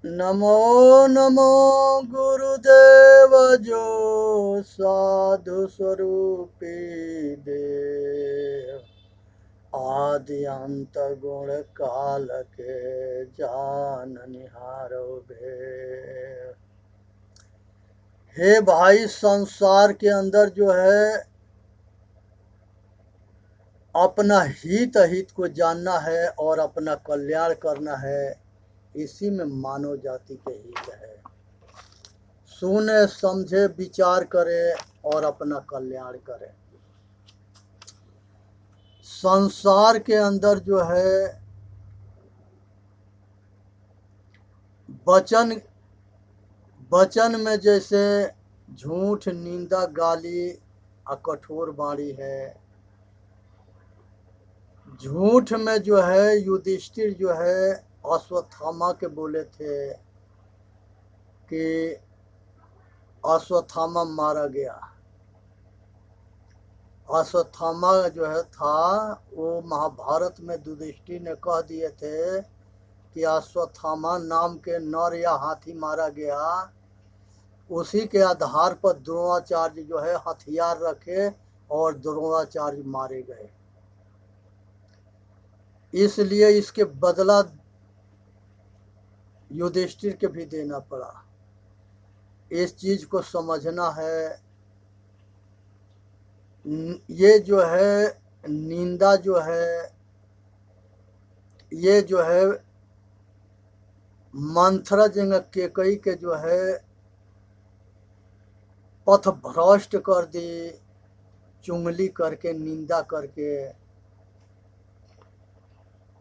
नमो नमो गुरुदेव जो साधु स्वरूपी देव, आदि अंत गुण काल के जाननिहारो भेव। हे भाई, संसार के अंदर जो है अपना हित अहित को जानना है और अपना कल्याण करना है, इसी में मानव जाति के हित है। सुने समझे विचार करे और अपना कल्याण करे। संसार के अंदर जो है वचन में जैसे झूठ, निंदा, गाली और कठोर वाणी है। झूठ में जो है युधिष्ठिर जो है अश्वत्थामा के बोले थे कि अश्वत्थामा मारा गया। अश्वत्थामा जो है था वो महाभारत में युधिष्ठिर ने कह दिए थे कि अश्वत्थामा नाम के नर या हाथी मारा गया। उसी के आधार पर द्रोणाचार्य जो है हथियार रखे और द्रोणाचार्य मारे गए। इसलिए इसके बदला युधिष्ठिर के भी देना पड़ा। इस चीज को समझना है। ये जो है निंदा जो है, ये जो है मंथरा जंग केकई के जो है पथ भ्रष्ट कर दी, चुंगली करके, निंदा करके,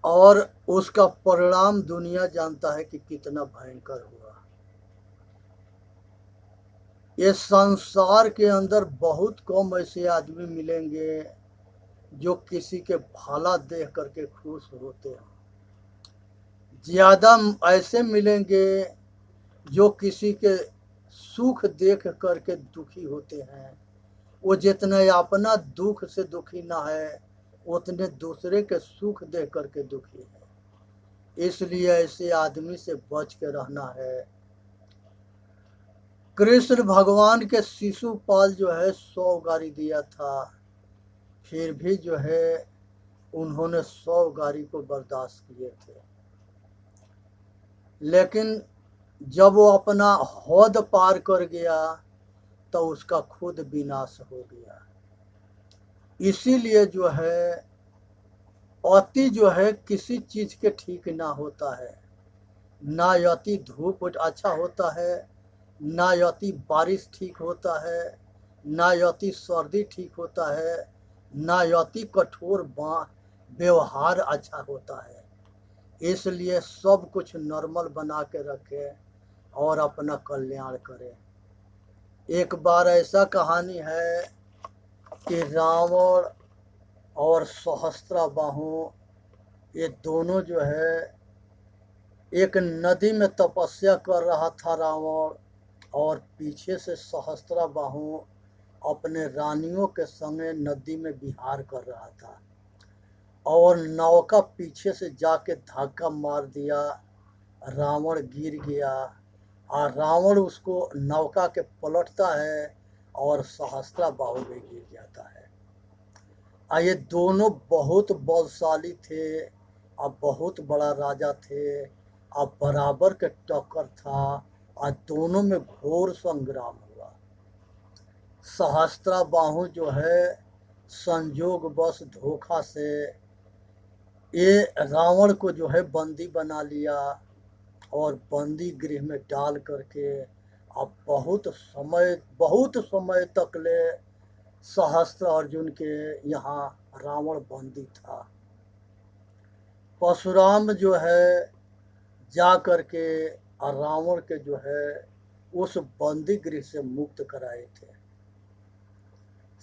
और उसका परिणाम दुनिया जानता है कि कितना भयंकर हुआ। ये संसार के अंदर बहुत कम ऐसे आदमी मिलेंगे जो किसी के भला देख करके खुश होते हैं। ज्यादा ऐसे मिलेंगे जो किसी के सुख देख करके दुखी होते हैं। वो जितने अपना दुख से दुखी ना है, उतने दूसरे के सुख देख करके दुखी है। इसलिए ऐसे आदमी से बच के रहना है। कृष्ण भगवान के शिशुपाल जो है 100 गारी दिया था, फिर भी जो है उन्होंने 100 गारी को बर्दाश्त किए थे। लेकिन जब वो अपना हद पार कर गया तो उसका खुद विनाश हो गया। इसीलिए जो है अति जो है किसी चीज के ठीक ना होता है। ना अति धूप अच्छा होता है, ना अति बारिश ठीक होता है, ना अति सर्दी ठीक होता है, ना अति कठोर व्यवहार अच्छा होता है। इसलिए सब कुछ नॉर्मल बना के रखे और अपना कल्याण करे। एक बार ऐसा कहानी है कि रावण और सहस्त्राबाहु, ये दोनों जो है एक नदी में तपस्या कर रहा था रावण, और पीछे से सहस्त्राबाहु अपने रानियों के संगे नदी में विहार कर रहा था, और नौका पीछे से जाके धक्का मार दिया। रावण गिर गया और रावण उसको नौका के पलटता है और सहस्त्राबाहु भी गिर जाता है। ये दोनों बहुत बलशाली थे और बहुत बड़ा राजा थे और बराबर के टक्कर था और दोनों में घोर संग्राम हुआ। सहस्त्राबाहु जो है संयोगवश धोखा से ये रावण को जो है बंदी बना लिया और बंदी गृह में डाल करके अब बहुत समय तक ले सहस्त्र अर्जुन के यहाँ रावण बंदी था। परशुराम जो है जा करके रावण के जो है उस बंदी गृह से मुक्त कराए थे।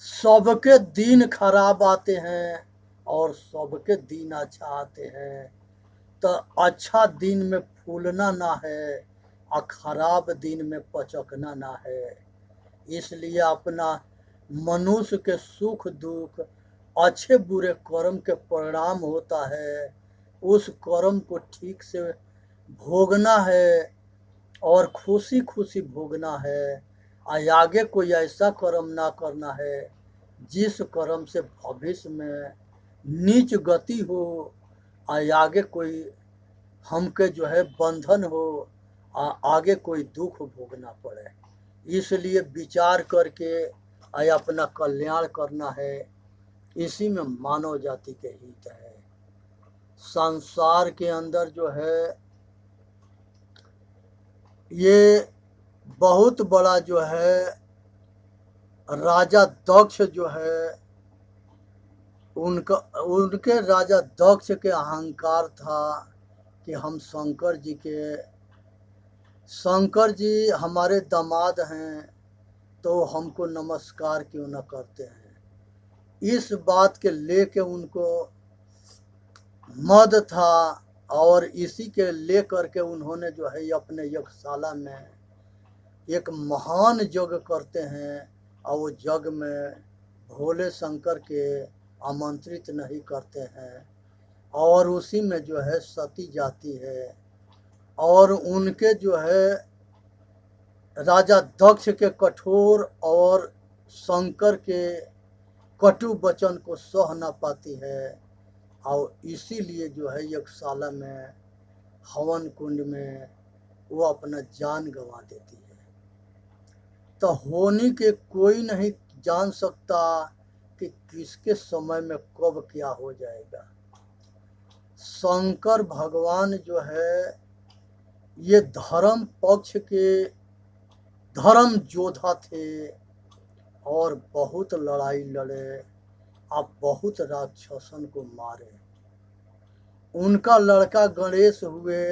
सबके दिन खराब आते हैं और सबके दिन अच्छा आते हैं, तो अच्छा दिन में फूलना ना है और खराब दिन में पचकना ना है। इसलिए अपना मनुष्य के सुख दुख अच्छे बुरे कर्म के परिणाम होता है। उस कर्म को ठीक से भोगना है और खुशी खुशी भोगना है। आगे कोई ऐसा कर्म ना करना है जिस कर्म से भविष्य में नीच गति हो, आगे कोई हमके जो है बंधन हो, आगे कोई दुख भोगना पड़े। इसलिए विचार करके अपना कल्याण करना है। इसी में मानव जाति के हित है। संसार के अंदर जो है ये बहुत बड़ा जो है राजा दक्ष जो है उनके राजा दक्ष के अहंकार था कि हम शंकर जी हमारे दामाद हैं तो हमको नमस्कार क्यों न करते हैं। इस बात के लेके उनको मद था और इसी के लेकर के उन्होंने जो है अपने यज्ञशाला में एक महान यज्ञ करते हैं और वो यज्ञ में भोले शंकर के आमंत्रित नहीं करते हैं और उसी में जो है सती जाती है और उनके जो है राजा दक्ष के कठोर और शंकर के कटु वचन को सह न पाती है और इसीलिए जो है यज्ञशाला में हवन कुंड में वो अपना जान गंवा देती है। तो होनी के कोई नहीं जान सकता कि किसके समय में कब क्या हो जाएगा। शंकर भगवान जो है ये धर्म पक्ष के धर्म योद्धा थे और बहुत लड़ाई लड़े, अब बहुत राक्षसन को मारे। उनका लड़का गणेश हुए,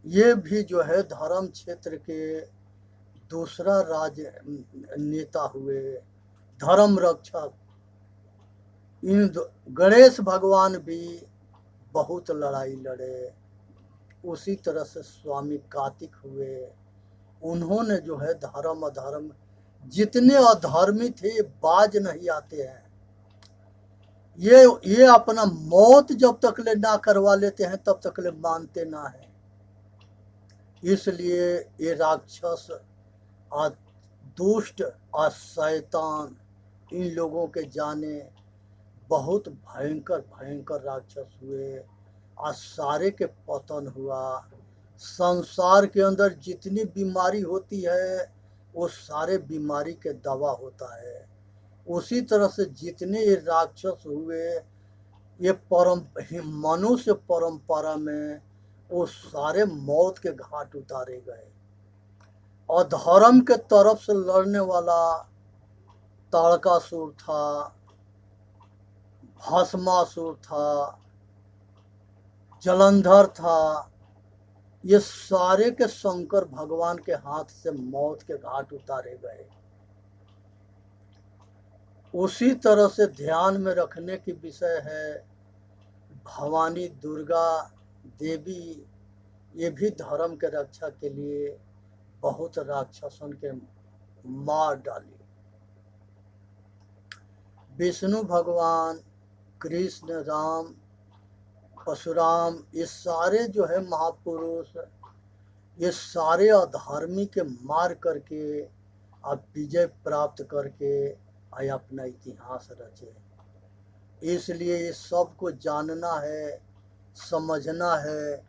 ये भी जो है धर्म क्षेत्र के दूसरा नेता हुए, धर्म रक्षक। इन गणेश भगवान भी बहुत लड़ाई लड़े। उसी तरह से स्वामी कार्तिक हुए, उन्होंने जो है धर्म अधर्म जितने अधर्मी थे बाज नहीं आते हैं। ये अपना मौत जब तक ले ना करवा लेते हैं तब तक ले मानते ना है। इसलिए ये राक्षस दुष्ट और शैतान इन लोगों के जाने बहुत भयंकर भयंकर राक्षस हुए और सारे के पतन हुआ। संसार के अंदर जितनी बीमारी होती है वो सारे बीमारी के दवा होता है। उसी तरह से जितने ये राक्षस हुए ये मनुष्य परंपरा में वो सारे मौत के घाट उतारे गए। और धर्म के तरफ से लड़ने वाला ताड़कासुर था, भस्मासुर था, जलंधर था, ये सारे के शंकर भगवान के हाथ से मौत के घाट उतारे गए। उसी तरह से ध्यान में रखने की विषय है भवानी दुर्गा देवी, ये भी धर्म के रक्षा के लिए बहुत राक्षसन के मार डाली। विष्णु भगवान, कृष्ण, राम, परशुराम, ये सारे जो है महापुरुष, ये सारे अधर्मी के मार करके अब विजय प्राप्त करके अपना इतिहास रचे। इसलिए ये सब को जानना है, समझना है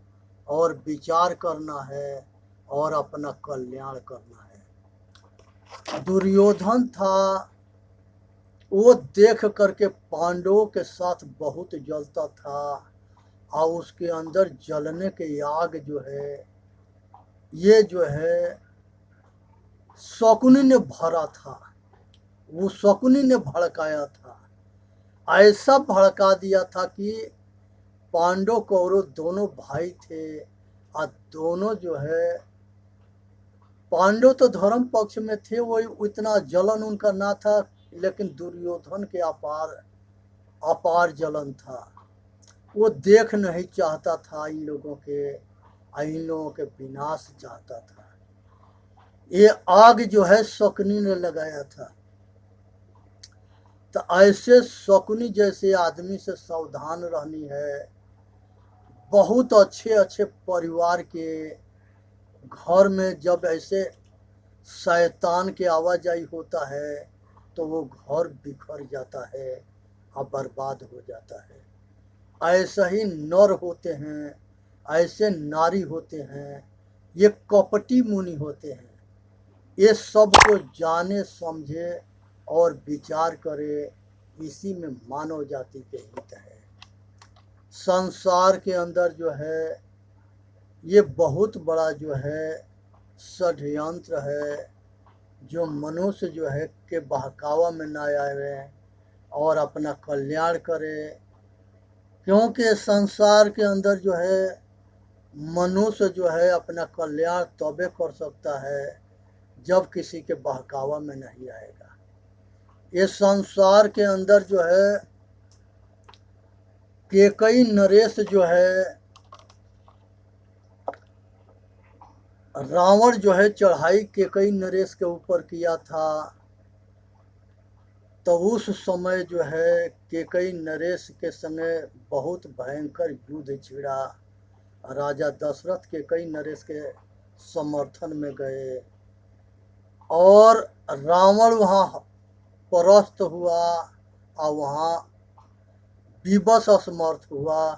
और विचार करना है और अपना कल्याण करना है। दुर्योधन था, वो देख करके पांडवों के साथ बहुत जलता था और उसके अंदर जलने के आग जो है ये जो है शकुनी ने भरा था, वो शकुनी ने भड़काया था। ऐसा भड़का दिया था कि पांडव कौरव दोनों भाई थे और दोनों जो है पांडव तो धर्म पक्ष में थे, वो इतना जलन उनका ना था, लेकिन दुर्योधन के अपार जलन था। वो देख नहीं चाहता था इन लोगों के विनाश चाहता था। ये आग जो है शकुनी ने लगाया था। तो ऐसे शकुनी जैसे आदमी से सावधान रहनी है। बहुत अच्छे अच्छे परिवार के घर में जब ऐसे शैतान के आवाजाही होता है तो वो घर बिखर जाता है और बर्बाद हो जाता है। ऐसा ही नर होते हैं, ऐसे नारी होते हैं, ये कपटी मुनि होते हैं। ये सब को जाने समझे और विचार करे, इसी में मानव जाति के हित है। संसार के अंदर जो है ये बहुत बड़ा जो है षड्यंत्र है, जो मनुष्य जो है के बहकावा में न आवे और अपना कल्याण करे। क्योंकि संसार के अंदर जो है मनुष्य जो है अपना कल्याण तबे कर सकता है जब किसी के बहकावा में नहीं आएगा। ये संसार के अंदर जो है केकई नरेश जो है रावण जो है चढ़ाई केकई नरेश के ऊपर किया था, तो उस समय जो है केकई नरेश के संगे बहुत भयंकर युद्ध छिड़ा। राजा दशरथ केकई नरेश के समर्थन में गए और रावण वहाँ परास्त हुआ और वहाँ विवश असमर्थ हुआ,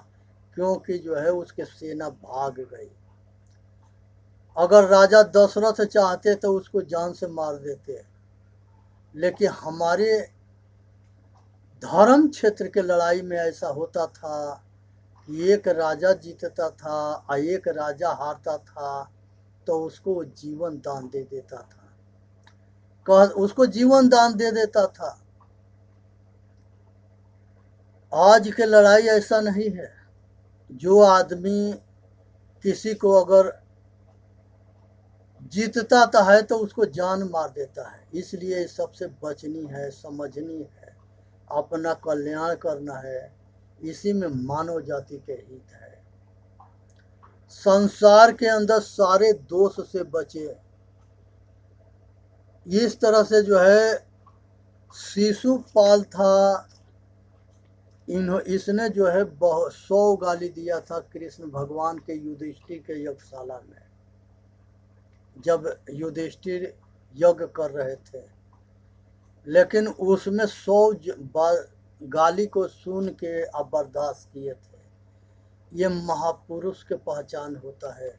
क्योंकि जो है उसके सेना भाग गई। अगर राजा दशरथ चाहते तो उसको जान से मार देते, लेकिन हमारे धर्म क्षेत्र के लड़ाई में ऐसा होता था कि एक राजा जीतता था और एक राजा हारता था तो उसको जीवन दान दे देता था, उसको जीवन दान दे देता था। आज के लड़ाई ऐसा नहीं है। जो आदमी किसी को अगर जीतता है तो उसको जान मार देता है। इसलिए सबसे बचनी है, समझनी है, अपना कल्याण करना है, इसी में मानव जाति के हित है। संसार के अंदर सारे दोष से बचे। इस तरह से जो है शिशुपाल था, इसने जो है 100 गाली दिया था कृष्ण भगवान के युधिष्ठिर के यज्ञशाला में, जब युधिष्ठिर यज्ञ कर रहे थे। लेकिन उसमें 100 गाली को सुन के अब बर्दाश्त किए थे। ये महापुरुष के पहचान होता है।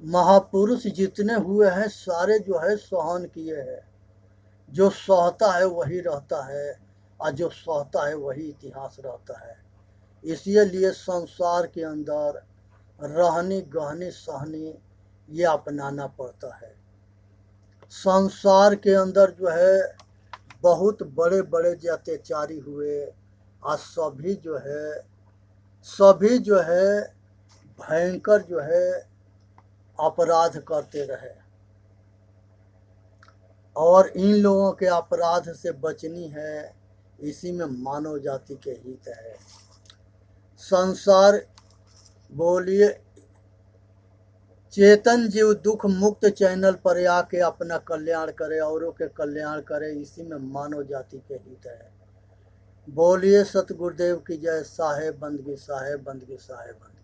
महापुरुष जितने हुए हैं सारे जो है सहन किए हैं। जो सहता है वही रहता है और जो सहता है वही इतिहास रहता है। इसीलिए संसार के अंदर रहनी गहनी सहनी ये अपनाना पड़ता है। संसार के अंदर जो है बहुत बड़े बड़े जो अत्याचारी हुए और सभी जो है भयंकर जो है अपराध करते रहे, और इन लोगों के अपराध से बचनी है, इसी में मानव जाति के हित है। संसार बोलिए चेतन जीव दुख मुक्त चैनल पर आके अपना कल्याण करे, औरों के कल्याण करे, इसी में मानव जाति के हित है। बोलिए सतगुरुदेव की जय। साहेब बंदगी, साहेब बंदगी, साहेब बंदगी।